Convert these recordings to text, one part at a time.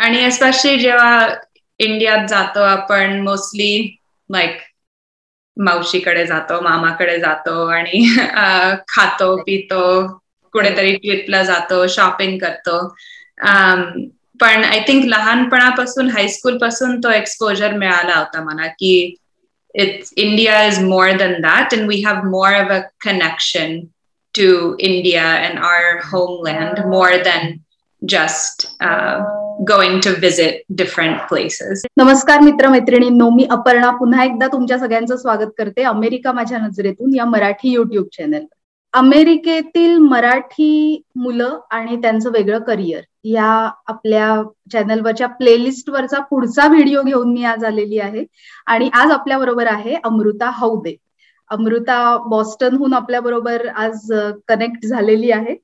आणि एस्पेशली जेव्हा इंडियात जातो आपण मोस्टली लाईक मावशीकडे जातो, मामाकडे जातो आणि खातो पितो, कुठेतरी ट्रिपला जातो, शॉपिंग करतो. पण आय थिंक लहानपणापासून हायस्कूल पासून तो एक्सपोजर मिळाला होता मला की India is more than that, and we have more of a connection to India and our homeland more than just going to visit different places. नमस्कार मित्र मैत्रिणींनो, मी अपर्णा पुन्हा एकदा तुमच्या सगळ्यांचं स्वागत करते अमेरिका माझ्या नजरेतून या मराठी युट्यूब चॅनल. अमेरिकेतील मराठी मुलं आणि त्यांचं वेगळं करिअर या आपल्या चॅनलवरच्या प्लेलिस्ट वरचा पुढचा व्हिडिओ घेऊन मी आज आलेली आहे आणि आज आपल्या बरोबर आहे अमृता हौदे. अमृता बॉस्टनहून आपल्या बरोबर आज कनेक्ट झालेली आहे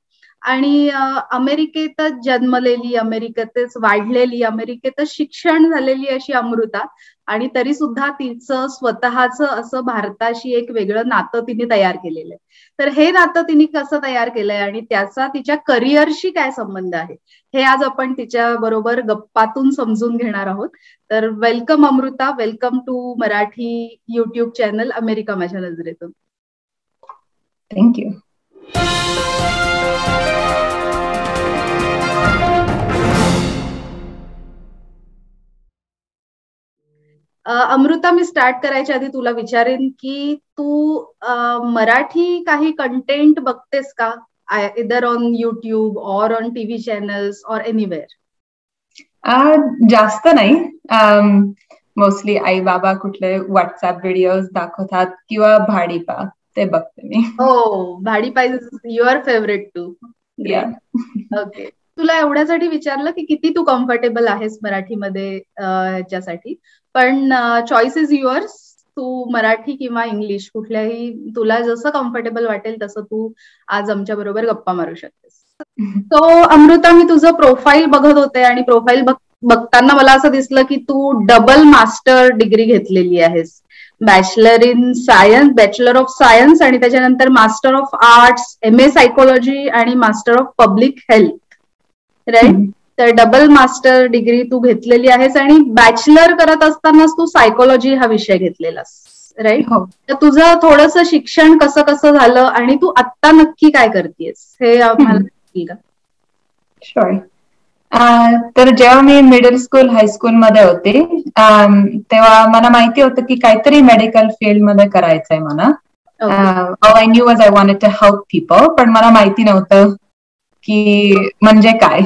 आणि अमेरिकेतच जन्मलेली, अमेरिकेतच वाढलेली, अमेरिकेतच शिक्षण झालेली अशी अमृता आणि तरी सुद्धा तिचं स्वतःचं असं भारताशी एक वेगळं नातं तिने तयार केलेलं आहे. तर हे नातं तिने कसं तयार केलंय आणि त्याचा तिच्या करिअरशी काय संबंध आहे हे आज आपण तिच्या बरोबर गप्पातून समजून घेणार आहोत. तर welcome Amruta, welcome to Marathi YouTube channel America माझ्या नजरेतून. थँक्यू. अमृता, मी स्टार्ट करायच्या आधी तुला विचारेन की तू मराठी काही कंटेंट बघतेस का, either on YouTube or on TV channels or anywhere? जास्त नाही. मोस्टली आई बाबा कुठले व्हॉट्सअप व्हिडिओज दाखवतात किंवा भाडीपा, ते बघते मी. हो, Bhadipa is your favourite too. Okay, तुला एवढ्यासाठी विचारलं की किती तू कम्फर्टेबल आहेस मराठीमध्ये याच्यासाठी, पण चॉईस इज युअर्स. तू मराठी किंवा इंग्लिश कुठल्याही तुला जसं कम्फर्टेबल वाटेल तसं तू आज आमच्या बरोबर गप्पा मारू शकतेस. तो अमृता, मी तुझं प्रोफाईल बघत होते आणि प्रोफाईल बघताना मला असं दिसलं की तू डबल मास्टर डिग्री घेतलेली आहेस. बॅचलर ऑफ सायन्स आणि त्याच्यानंतर master of arts, MA psychology आणि master of public health, right? तर डबल मास्टर डिग्री तू घेतलेली आहेस आणि बॅचलर करत असतानाच तू सायकोलॉजी हा विषय घेतलेलास, राईट? तर तुझं थोडंसं शिक्षण कसं कसं झालं आणि तू आत्ता नक्की काय करतेस हे आम्हाला सांगशील का? शुअर. तर जेव्हा मी मिडल स्कूल हायस्कूल मध्ये होते तेव्हा मला माहिती होतं की काहीतरी मेडिकल फील्ड मध्ये करायचंय मला. All I knew was I wanted to help people, पण मला माहिती नव्हतं की म्हणजे काय.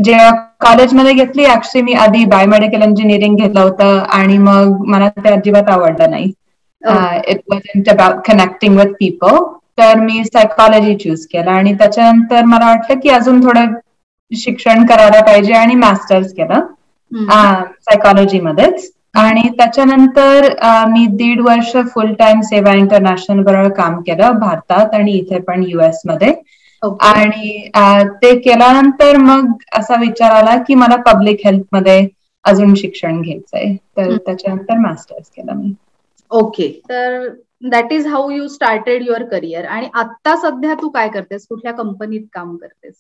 जेव्हा कॉलेजमध्ये घेतली ऍक्च्युली मी आधी बायोमेडिकल इंजिनिअरिंग घेतलं होतं आणि मग मला ते अजिबात आवडलं नाही. It wasn't about connecting with people, तर मी सायकोलॉजी चूज केलं आणि त्याच्यानंतर मला वाटलं की अजून थोडं शिक्षण करायला पाहिजे आणि मास्टर्स केलं सायकोलॉजीमध्येच. आणि त्याच्यानंतर मी 1.5 वर्ष फुल टाइम सेवा इंटरनॅशनल बरोबर काम केलं भारतात आणि इथे पण US मध्ये. आणि ते केल्यानंतर मग असा विचार आला की मला पब्लिक हेल्थ मध्ये अजून शिक्षण घ्यायचंय, तर त्याच्यानंतर मास्टर्स केलं मी. ओके, तर that is how you started your career. आणि आता सध्या तू काय करतेस, कुठल्या कंपनीत काम करतेस?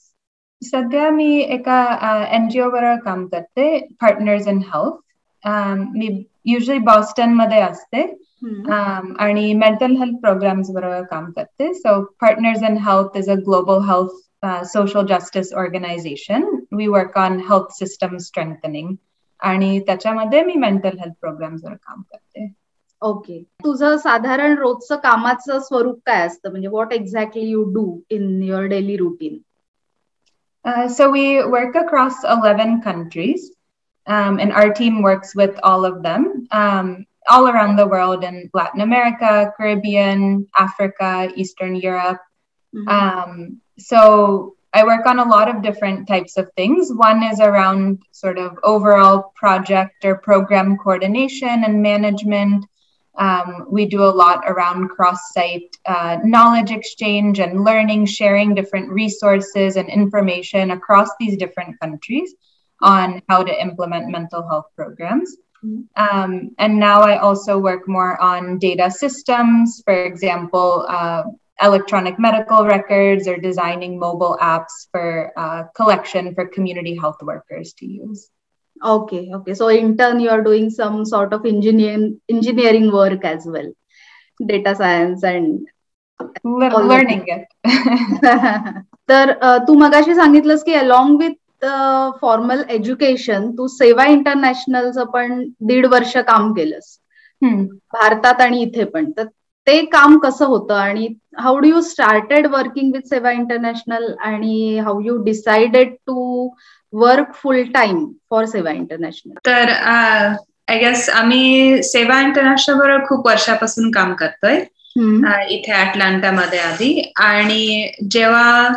सध्या मी एका NGO बरोबर काम करते, पार्टनर्स इन हेल्थ. मी युजली बॉस्टन मध्ये असते आणि मेंटल हेल्थ प्रोग्राम्स बरोबर काम करते. So partners in health is a global health social justice organisation. We work on health system strengthening आणि त्याच्यामध्ये मी मेंटल हेल्थ प्रोग्राम्स वर काम करते. ओके, तुझं साधारण रोजचं कामाचं स्वरूप काय असतं, म्हणजे what exactly you do in your daily routine? So we work across 11 countries. And our team works with all of them, all around the world, in Latin America, Caribbean, Africa, Eastern Europe. So I work on a lot of different types of things. One is around sort of overall project or program coordination and management. We do a lot around cross-site knowledge exchange and learning, sharing different resources and information across these different countries on how to implement mental health programs. And now I also work more on data systems. For example, electronic medical records or designing mobile apps for collection for community health workers to use. Okay. So in turn, you are doing some sort of engineering work as well, data science and learning it. तर तू मगाशी सांगितलंस की along with formal education तू सेवा इंटरनॅशनलचं पण 1.5 वर्ष काम केलंस भारतात आणि इथे पण. तर ते काम कसं होतं आणि how do you started working with Seva international आणि how you decided to work full time for Seva international? तर आय गेस आम्ही सेवा इंटरनॅशनल बरोबर खूप वर्षापासून काम करतोय इथे अटलांटामध्ये आधी. आणि जेव्हा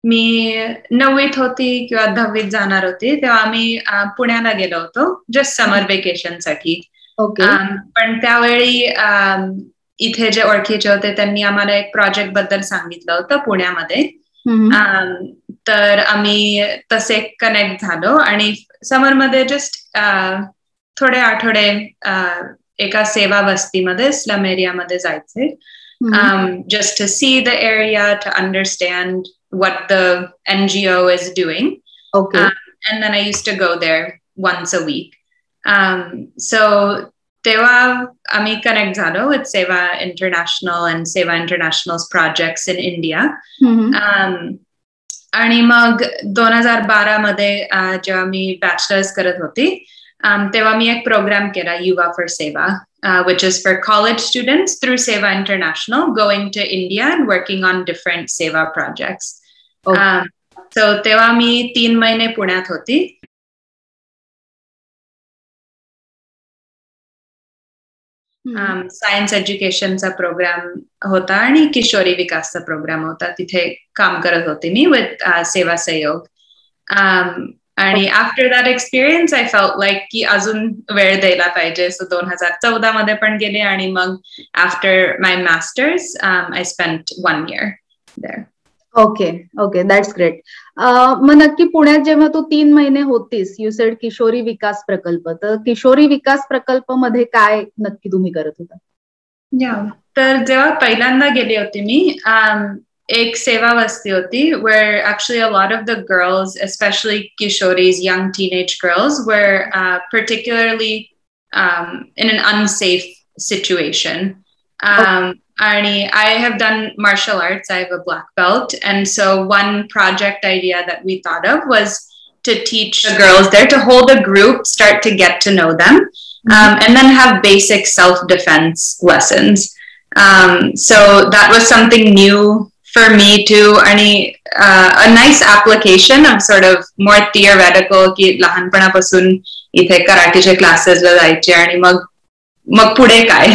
मी 9वीत होती किंवा 10वीत जाणार होती तेव्हा आम्ही पुण्याला गेलो होतो जस्ट समर वेकेशन साठी. पण त्यावेळी इथे जे ओळखीचे होते त्यांनी आम्हाला एक प्रोजेक्ट बद्दल सांगितलं होतं पुण्यामध्ये. तर आम्ही तसे कनेक्ट झालो आणि समरमध्ये जस्ट थोडे आठवडे एका सेवा वस्तीमध्ये स्लम एरियामध्ये जायचे. Just to see the area, to understand what the NGO is doing. And then I used to go there once a week. So तेव्हा आम्ही कनेक्ट झालो with Seva International and Seva International's projects in India. आणि मग 2012 मध्ये जेव्हा मी bachelors करत होती तेव्हा मी एक प्रोग्राम केला युवा फॉर सेवा, which is for college students through Seva International going to India and working on different Seva projects. So तेव्हा मी 3 महिने पुण्यात होती. सायन्स एज्युकेशनचा प्रोग्राम होता आणि किशोरी विकासचा प्रोग्राम होता. तिथे काम करत होते मी विथ सेवा सहयोग. आणि after that experience I felt like की अजून वेळ द्यायला पाहिजे. सो 2014 मध्ये पण गेले आणि मग after my masters I spent 1 year देअर. Okay that's great. मग नक्की पुण्यात जेव्हा तू 3 महिने होतीस, यू सेड किशोरी विकास प्रकल्प, तर किशोरी विकास प्रकल्प मध्ये काय नक्की तुम्ही करत होता? तर जेव्हा पहिल्यांदा गेली होती मी एक सेवा वस्ती होती where actually a lot of the girls, especially Kishoris, young teenage girls, were particularly in an unsafe situation. And I have done martial arts. I have a black belt. And so one project idea that we thought of was to teach the girls there to hold a group, start to get to know them, and then have basic self-defense lessons. So that was something new for me too. And a nice application of sort of more theoretical, ki lahanpanapasun ithe karateche classes la jayche आणि मग पुढे काय?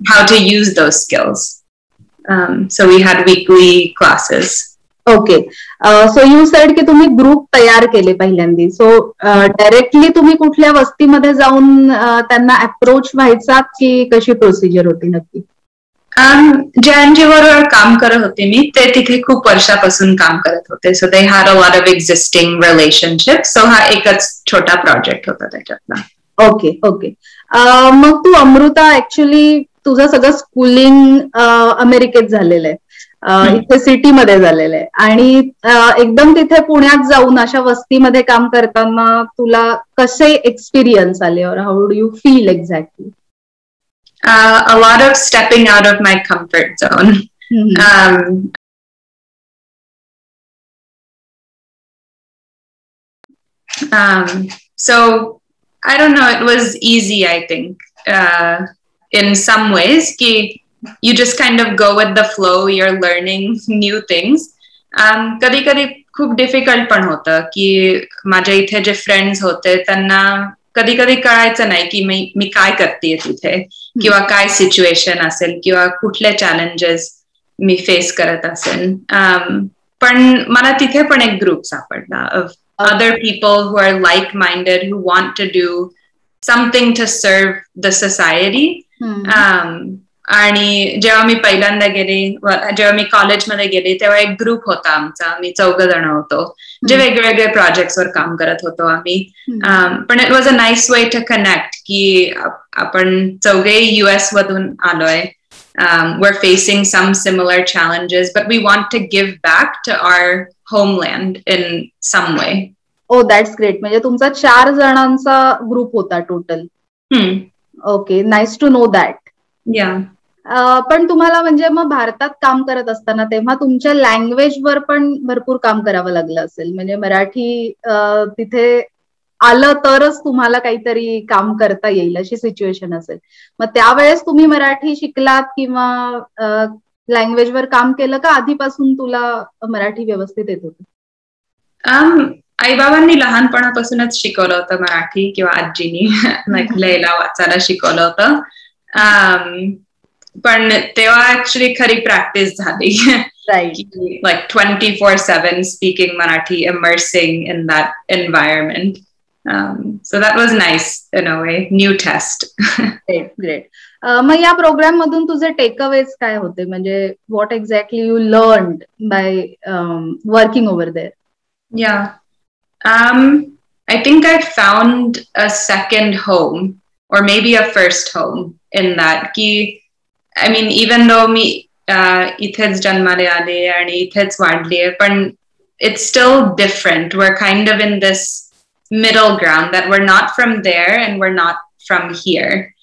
How to use those skills. So we had weekly classes. Okay. So you said की तुम्ही group तयार केले पहिल्यांदा. So directly तुम्ही कुठल्या वस्तीमध्ये जाऊन त्यांना अप्रोच व्हायचा की कशी प्रोसिजर होती नक्की? ज्यांच्या बरोबर काम करत होते मी ते तिथे खूप वर्षापासून काम करत होते. So they had a lot of existing relationships. So हा एकच छोटा प्रोजेक्ट होता त्याच्यातला. ओके. मग तू अमृता ऍक्च्युली तुझं सगळं स्कूलिंग अमेरिकेत झालेलं आहे, इथे सिटीमध्ये झालेलं आहे आणि एकदम तिथे पुण्यात जाऊन अशा वस्तीमध्ये काम करताना तुला कसे एक्सपिरियन्स आले और how do you feel exactly? A lot of stepping out of my comfort zone. So I don't know, it was easy, I think, in some ways. You just kind of go with the flow, you're learning new things. कधी खूप difficult पण होतं की माझ्या इथे जे friends होते त्यांना कधी कळायचं नाही की मी काय करतेय तिथे किंवा काय सिच्युएशन असेल किंवा कुठले चॅलेंजेस मी फेस करत असेल. पण मला तिथे पण एक ग्रुप सापडला of other people who are like-minded, who want to do something to serve the society. आणि जेव्हा मी पहिल्यांदा गेले, जेव्हा मी कॉलेजमध्ये गेले तेव्हा एक ग्रुप होता आमचा, आम्ही 4 जण होतो जे वेगवेगळे प्रोजेक्ट्सवर काम करत होतो आम्ही. पण it was a nice way to connect की आपण 4 US मधून आलोय we're facing some similar challenges, but we want to give back to our homeland in some way. Oh, that's great. म्हणजे तुमचा 4 जणांचा ग्रुप होता total. Okay, nice to know that. पण तुम्हाला म्हणजे मग भारतात काम करत असताना तेव्हा तुमच्या लँग्वेजवर पण भरपूर काम करावं लागलं असेल. म्हणजे मराठी तिथे आलं तरच तुम्हाला काहीतरी काम करता येईल अशी सिच्युएशन असेल. मग त्यावेळेस तुम्ही मराठी शिकलात किंवा लँग्वेजवर काम केलं का आधीपासून तुला मराठी व्यवस्थित येत होतं? आई-बाबांनी लहानपणापासूनच शिकवलं होतं मराठी किंवा आजीनी लिहायला वाचायला शिकवलं होतं. पण तेव्हा ऍक्च्युली खरी प्रॅक्टिस झाली. Like 24/7 speaking Marathi, immersing in that environment. So that was nice in a way. New test. Great. मग या प्रोग्राम मधून तुझे टेकअवेज काय होते? म्हणजे what exactly you learned by working over there? Yeah. I think I found a second home or maybe a first home in that. I mean, even though me इथेच जन्माले आले आणि इथेच वाढले, पण it's still different. We're kind of in this middle ground that we're not from there and we're not from here.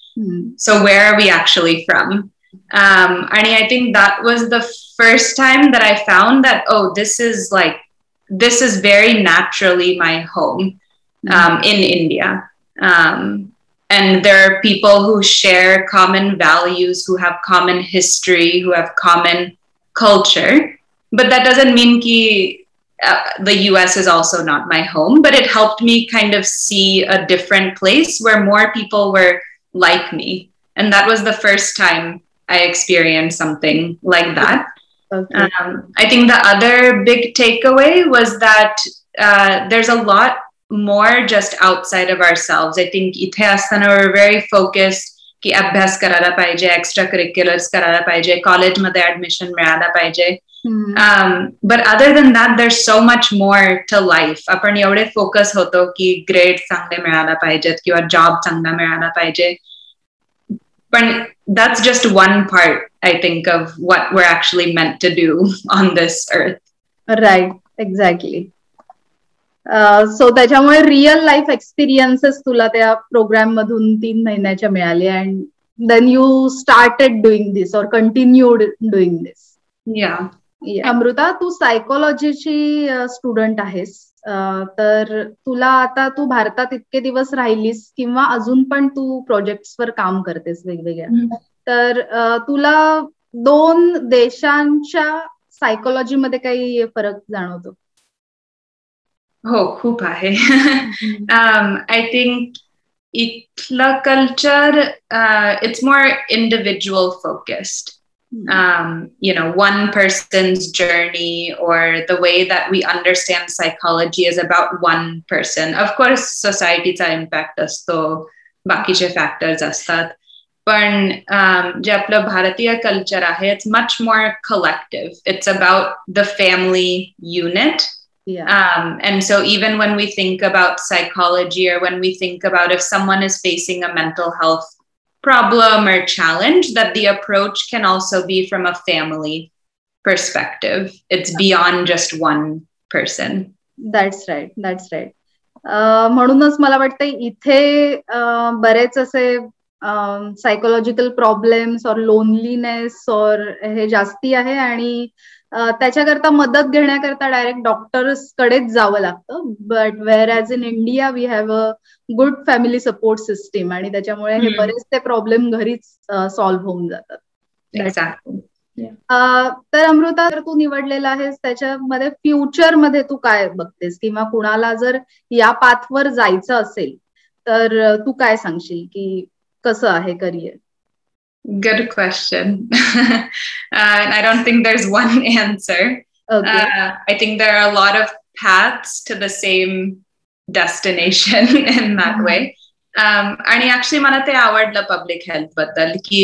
So where are we actually from? And I think that was the first time that I found that, oh, this is very naturally my home in India. And there are people who share common values, who have common history, who have common culture. But that doesn't mean the US is also not my home, but it helped me kind of see a different place where more people were like me. And that was the first time I experienced something like that. Okay. I think the other big takeaway was that there's a lot more just outside of ourselves. I think ithe asthana we're very focused ki abhyas karala pahije, extracurriculars karala pahije, college madhe admission milala pahije. But other than that, there's so much more to life. Apan evde focus hoto ki grades changle milala pahijet kiwa job changla milala pahije. But that's just one part, I think, of what we're actually meant to do on this earth. Right, exactly. So त्याच्यामुळे real life experiences तुला त्या program मधून 3 महिन्याच्या मिळाले and then you started doing this और continued doing this. Amruta, तू सायकोलॉजीची student आहेस, तर तुला आता तू भारतात इतके दिवस राहिलीस किंवा अजून पण तू प्रोजेक्ट्सवर काम करतेस वेगवेगळ्या, तर तुला 2 देशांच्या सायकोलॉजीमध्ये काही फरक जाणवतो? हो, खूप आहे. I think itla culture, it's more individual focused. You know, one person's journey or the way that we understand psychology is about one person. Of course, societyचा impact असतो, बाकीचे factors असतात. पण जे आपलं भारतीय कल्चर आहे, it's much more collective. It's about the family unit. And so even when we think about psychology or when we think about if someone is facing a mental health problem or challenge, that the approach can also be from a family perspective. It's beyond just one person. That's right. म्हणूनच मला वाटतं इथे बरेच असे psychological problems और loneliness और हे जास्ती आहे आणि त्याच्याकरता मदत घेण्याकरता डायरेक्ट डॉक्टर्स कडेच जावं लागतं. But where as in India we have a good family support system आणि त्याच्यामुळे हे बरेचसे प्रॉब्लेम घरीच सॉल्व्ह होऊन जातात. तर अमृता, जर तू निवडलेला आहेस त्याच्यामध्ये फ्युचरमध्ये तू काय बघतेस किंवा कुणाला जर या पाथवर जायचं असेल तर तू काय सांगशील की कसं आहे career? Good question. And I don't think there's one answer. Okay. I think there are a lot of paths to the same destination in that way. आणि actually मला ते आवडलं पब्लिक हेल्थ बद्दल की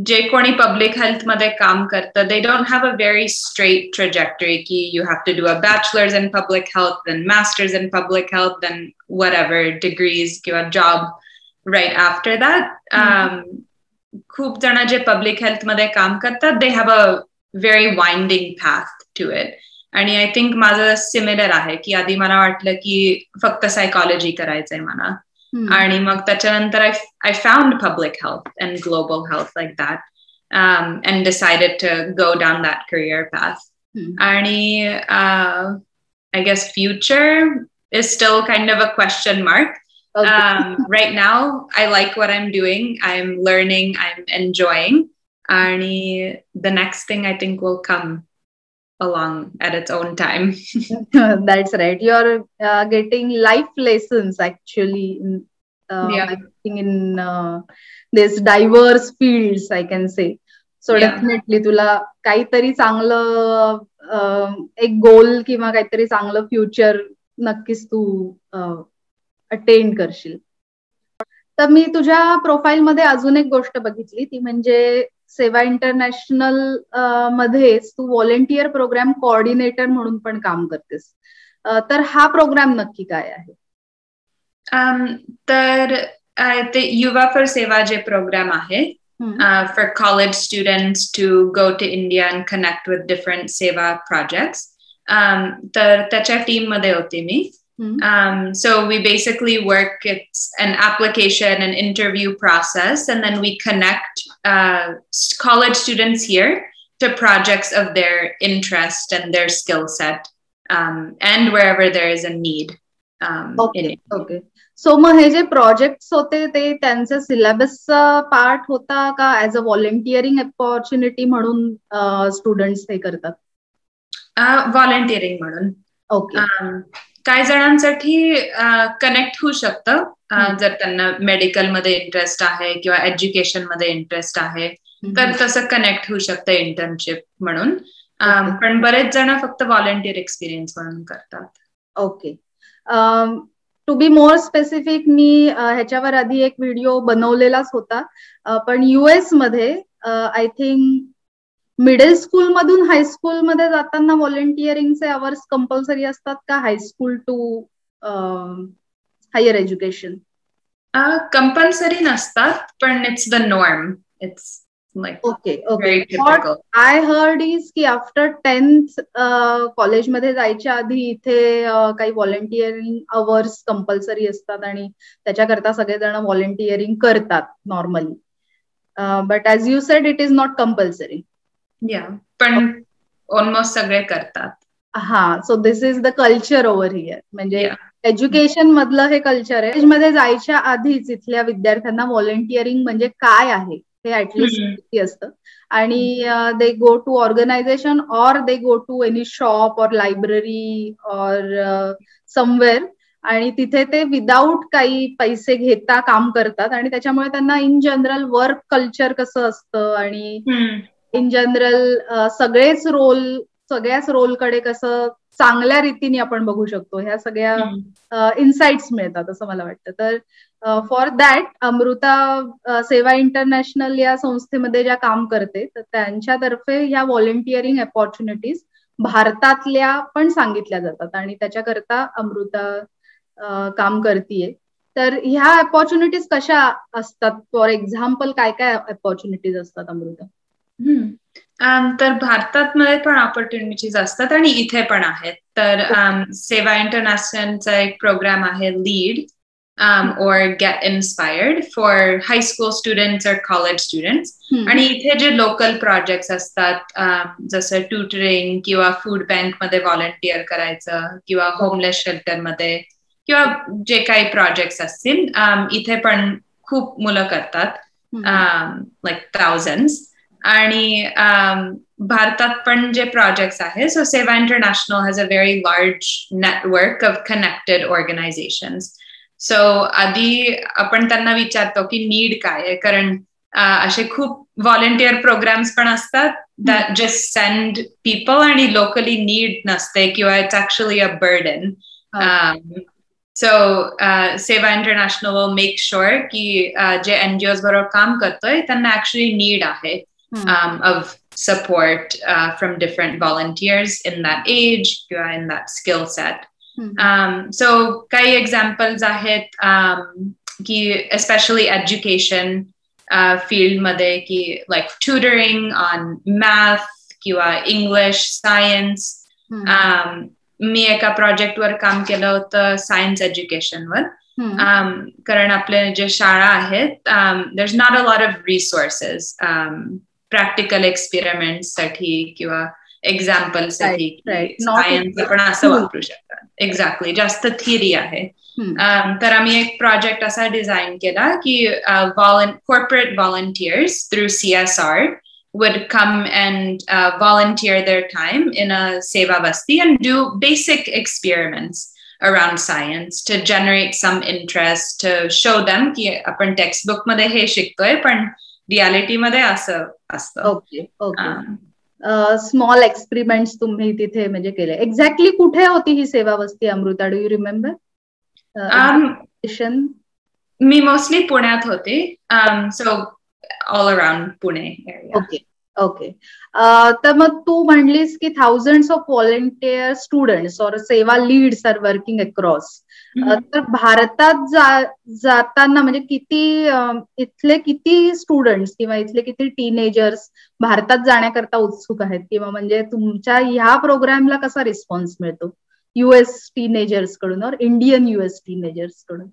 जे कोणी पब्लिक हेल्थ मध्ये काम करतं, they don't have a very straight trajectory की you have to do a bachelor's in public health, then master's in public health, then whatever degrees किंवा job right after that. खूप जण जे पब्लिक हेल्थ मध्ये काम करतात they have a very winding path to it. आणि I think माझं similar आहे की आधी मला वाटलं की फक्त सायकॉलॉजी करायचंय मला, आणि मग त्याच्यानंतर I found public health and global health like that, and decided to go down that career path. And I guess future is still kind of a question mark. Okay. Right now, I like what I'm doing. I'm learning. I'm enjoying. And the next thing I think will come along at its own time. That's right. You're getting life lessons actually. In this diverse fields, I can say. So definitely तुला काहीतरी चांगलं एक गोल किंवा काहीतरी चांगलं future नक्कीच तू attend करशील. तर मी तुझ्या प्रोफाईल मध्ये अजून एक गोष्ट बघितली, ती म्हणजे सेवा इंटरनॅशनल मध्ये तू व्हॉलेंटियर प्रोग्राम कोऑर्डिनेटर म्हणून पण काम करतेस. तर हा प्रोग्राम नक्की काय आहे? तर ते युवा फॉर सेवा जे प्रोग्राम आहे for college students to go to India and connect with different seva projects. तर त्याच्या टीम मध्ये होते मी. So we basically work, it's an application and interview process, and then we connect college students here to projects of their interest and their skill set, and wherever there is a need. Okay. So मग हे जे projects होते ते त्यांच्या सिलेबसचा part होता का as a volunteering opportunity म्हणून students हे करतात? व्हॉलेंटिअरिंग म्हणून. ओके. काही जणांसाठी कनेक्ट होऊ शकतं जर त्यांना मेडिकल मध्ये इंटरेस्ट आहे किंवा एज्युकेशन मध्ये इंटरेस्ट आहे तर तसं कनेक्ट होऊ शकतं इंटर्नशिप म्हणून. पण बरेच जण फक्त व्हॉलेंटिअर एक्सपिरियन्स म्हणून करतात. Okay. To be more specific, मी ह्याच्यावर आधी एक व्हिडिओ बनवलेलाच होता, पण US मध्ये आय थिंक मिडल स्कूल मधून हायस्कूल मध्ये जाताना व्हॉलेंटिअरिंगचे अवर्स कंपल्सरी असतात का high school to higher education? Compulsory नसतात, पण it's the norm. It's Okay. What I heard is की आफ्टर 10th कॉलेजमध्ये जायच्या आधी इथे काही व्हॉलेंटिअरिंग अवर्स कंपल्सरी असतात आणि त्याच्याकरता सगळेजण व्हॉलेंटिअरिंग करतात normally. But as you sed it is not compulsory. पण ऑलमोस्ट सगळे करतात. So this is the culture over here. म्हणजे एज्युकेशन मधलं हे कल्चर आहे. मध्ये जायच्या आधीच इथल्या विद्यार्थ्यांना व्हॉलेंटिअरिंग म्हणजे काय आहे हे ऍटलिस्ट माहिती असतं. आणि they go to organisation or they go to any shop or library or somewhere, आणि तिथे ते विदाऊट काही पैसे घेता काम करतात. आणि त्याच्यामुळे त्यांना इन जनरल वर्क कल्चर कसं असतं आणि इन जनरल सगळ्याच रोलकडे कसं चांगल्या रीतीने आपण बघू शकतो ह्या सगळ्या इन्साइट्स मिळतात असं मला वाटतं. तर फॉर दॅट अमृता सेवा इंटरनॅशनल या संस्थेमध्ये ज्या काम करते तर त्यांच्यातर्फे ह्या व्हॉलेंटिअरिंग अपॉर्च्युनिटीज भारतातल्या पण सांगितल्या जातात आणि त्याच्याकरता अमृता काम करतीये. तर ह्या अपॉर्च्युनिटीज कशा असतात? फॉर एक्झाम्पल काय काय अपॉर्च्युनिटीज असतात अमृता? तर भारतात मध्ये पण ऑपॉर्च्युनिटीज असतात आणि इथे पण आहेत. तर सेवा इंटरनॅशनलचा एक प्रोग्राम आहे lead or get inspired for high school students or college students. आणि इथे जे लोकल प्रोजेक्ट्स असतात जसं ट्युटरिंग किंवा फूड बँक मध्ये व्हॉलंटिअर करायचं किंवा होमलेस शेल्टर मध्ये किंवा जे काही प्रोजेक्ट्स असतील इथे पण खूप मुलं करतात, like thousands. आणि भारतात पण जे प्रोजेक्ट्स आहे, सो सेवा international has a very large network of connected organisations. So आधी आपण त्यांना विचारतो की नीड काय आहे, कारण असे खूप व्हॉलेंटिअर प्रोग्राम्स पण असतात दॅट जस्ट सेंड पीपल आणि लोकली नीड नसते किंवा it's actually a burden. So सेवा इंटरनॅशनल विल मेक शुअर की जे एनजीओज बरोबर काम करतोय त्यांना ऍक्च्युअली नीड आहे of support from different volunteers in that age or in that skill set. So kai examples आहेत की especially education, फील्ड मध्ये की लाईक ट्युटरिंग ऑन मॅथ किंवा इंग्लिश, सायन्स. मी एका प्रोजेक्टवर काम केलं होतं सायन्स एज्युकेशनवर. कारण आपले जे शाळा आहेत, there's not a lot of resources practical experiment साठी किंवा एक्झाम्पल साठी सायन्स आपण असं वापरू शकतात. एक्झॅक्टली, जास्त थिअरी आहे. तर आम्ही एक प्रोजेक्ट असा डिझाईन केला की corporate volunteers through CSR would come and volunteer their time in a Seva Basti and do basic experiments around science to generate some interest, to show them की आपण टेक्स्टबुक मध्ये हे शिकतोय पण रियालिटी मध्ये असं असतं. Okay okay. स्मॉल एक्सपेरिमेंट्स तुम्ही तिथे म्हणजे केले. एक्झॅक्टली कुठे होती ही सेवा वस्ती Amruta? Do you remember? Me mostly पुण्यात होते. So all around Pune area. Okay okay. तर मग तू म्हणलीस की thousands of volunteer students or सेवा लीड्स आर वर्किंग अक्रॉस. तर भारतात जाताना म्हणजे इथले किती स्टुडंट्स किंवा इथले किती टीनेजर्स भारतात जाण्याकरता उत्सुक आहेत, किंवा म्हणजे तुमच्या ह्या प्रोग्रामला कसा रिस्पॉन्स मिळतो US टीनेजर्स कडून और इंडियन US टीनेजर्स कडून?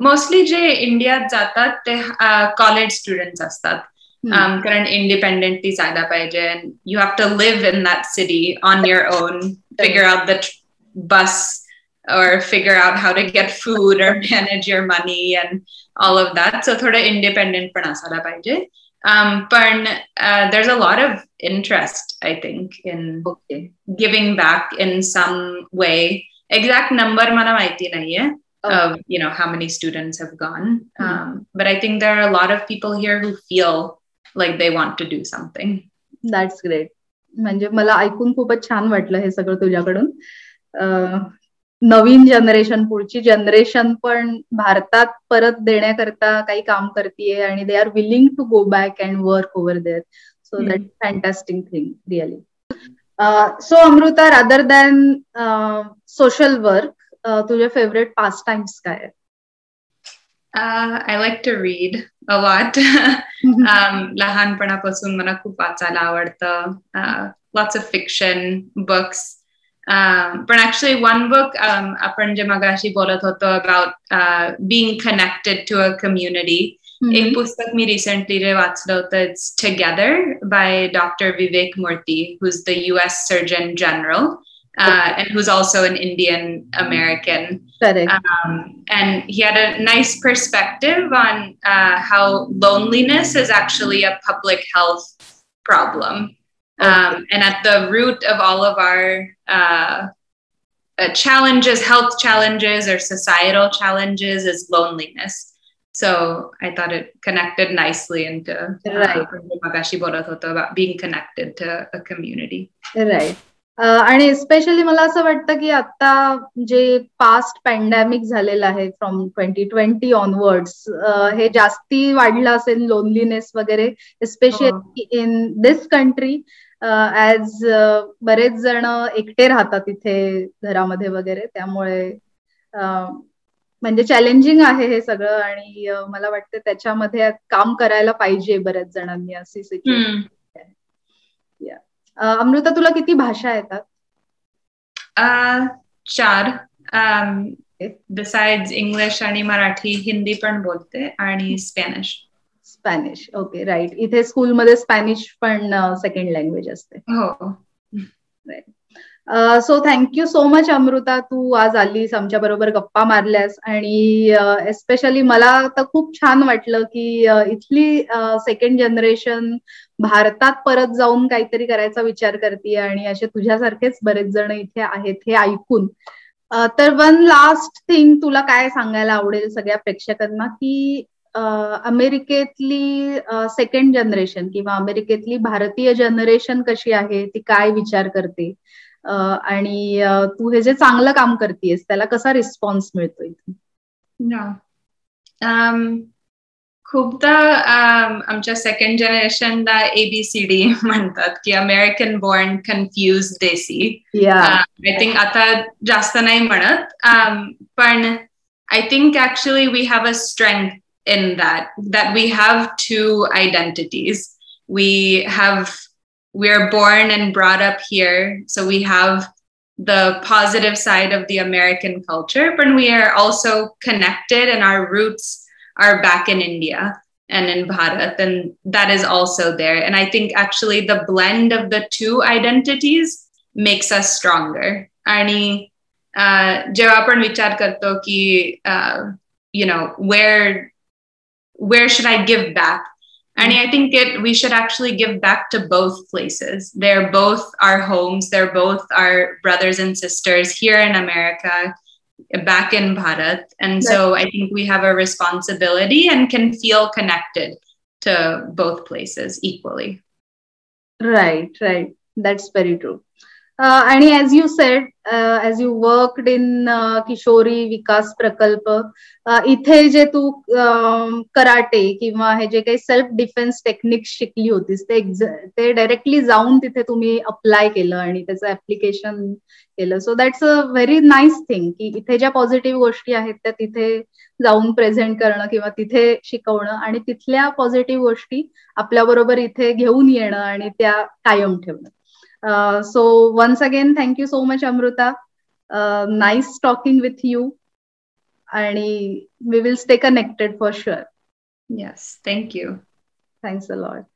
मोस्टली जे इंडियात जातात ते कॉलेज स्टुडंट्स असतात. कारण इंडिपेंडेंटली जायला पाहिजे. You have to live in that city on your own, figure out the bus or figure out how to get food or manage your money and all of that. So थोडं independent पण असायला पाहिजे. पण there's a lot of interest, I think, in giving back in some way. Exact number मला माहिती नाहीये of, you know, how many students have gone. But I think there are a lot of people here who feel like they want to do something. That's great. म्हणजे मला ऐकून खूपच छान वाटलं हे सगळं तुझ्याकडून. नवीन जनरेशन, पुढची जनरेशन पण भारतात परत देण्याकरता काही काम करतेय आणि they are willing to go back and work over there. So that fantastic thing really. So Amruta, rather than social work, तुझे फेवरेट पास टाइम्स काय आहेत? I like to read a lot. लहानपणापासून मला खूप वाचायला आवडतं. Lots of fiction books. पण actually one book आपण जे मगाशी बोलत होतो about being connected to a community. एक पुस्तक मी recently जे वाचलं होतं, it's Together by Dr. Vivek Murthy, who's the US Surgeon General and who's also an Indian American. And he had a nice perspective on how loneliness is actually a public health problem. And at the root of all of our challenges, health challenges or societal challenges, is loneliness. So I thought it connected nicely into Magashi bolat hoto about being connected to a community. Right. आणि specially मला असं वाटतं की आता जे past pandemic झालेलं आहे from 2020 onwards, हे जास्ती वाढलं असेल लोनलीनेस वगैरे, especially in this country, as बरेच जण एकटे राहतात इथे घरामध्ये वगैरे. त्यामुळे म्हणजे चॅलेंजिंग आहे हे सगळं आणि मला वाटतं त्याच्यामध्ये काम करायला पाहिजे बऱ्याच जणांनी, अशी सिच्युएशन. अमृता, तुला किती भाषा येतात? 4. बिसाइड्स इंग्लिश आणि मराठी, हिंदी पण बोलते आणि स्पॅनिश. Spanish, okay, right. इथे स्कूलमध्ये स्पॅनिश पण सेकंड लँग्वेज असते. हो. So thank you so much Amrita, तू आज आलीस, आमच्या बरोबर गप्पा मारल्यास. आणि एस्पेशली मला तर खूप छान वाटलं की इथली सेकंड जनरेशन भारतात परत जाऊन काहीतरी करायचा विचार करते आणि असे तुझ्यासारखेच बरेच जण इथे आहेत हे ऐकून. तर वन लास्ट थिंग, तुला काय सांगायला आवडेल सगळ्या प्रेक्षकांना की अमेरिकेतली सेकंड जनरेशन किंवा अमेरिकेतली भारतीय जनरेशन कशी आहे, ती काय विचार करते आणि तू हे जे चांगलं काम करतेस त्याला कसा रिस्पॉन्स मिळतोय? खूपदा आमच्या सेकंड जनरेशनला ABCD म्हणतात की American born confuse desi. I think आता जास्त नाही म्हणत, पण I think actually we have a strength in that we have two identities. We're born and brought up here, so we have the positive side of the American culture, but we are also connected, and our roots are back in India and in Bharat, and that is also there. And I think actually the blend of the two identities makes us stronger. आणि जेव्हा आपण विचार करतो की where should I give back? And I think we should actually give back to both places. They're both our homes. They're both our brothers and sisters here in America, back in Bharat. And so I think we have a responsibility and can feel connected to both places equally. Right. That's very true. And as you said, as you worked in Kishori Vikas Prakalp, इथे जे तू karate किंवा हे जे काही self defence techniques शिकली होतीस ते directly जाऊन तिथे तुम्ही अप्लाय केलं आणि त्याचं ऍप्लिकेशन केलं. So that's a very nice thing की इथे ज्या पॉझिटिव्ह गोष्टी आहेत त्या तिथे जाऊन प्रेझेंट करणं किंवा तिथे शिकवणं आणि तिथल्या पॉझिटिव्ह गोष्टी आपल्याबरोबर इथे घेऊन येणं आणि त्या कायम ठेवणं. So once again, thank you so much, Amruta. Nice talking with you. And we will stay connected for sure. Yes, thank you. Thanks a lot.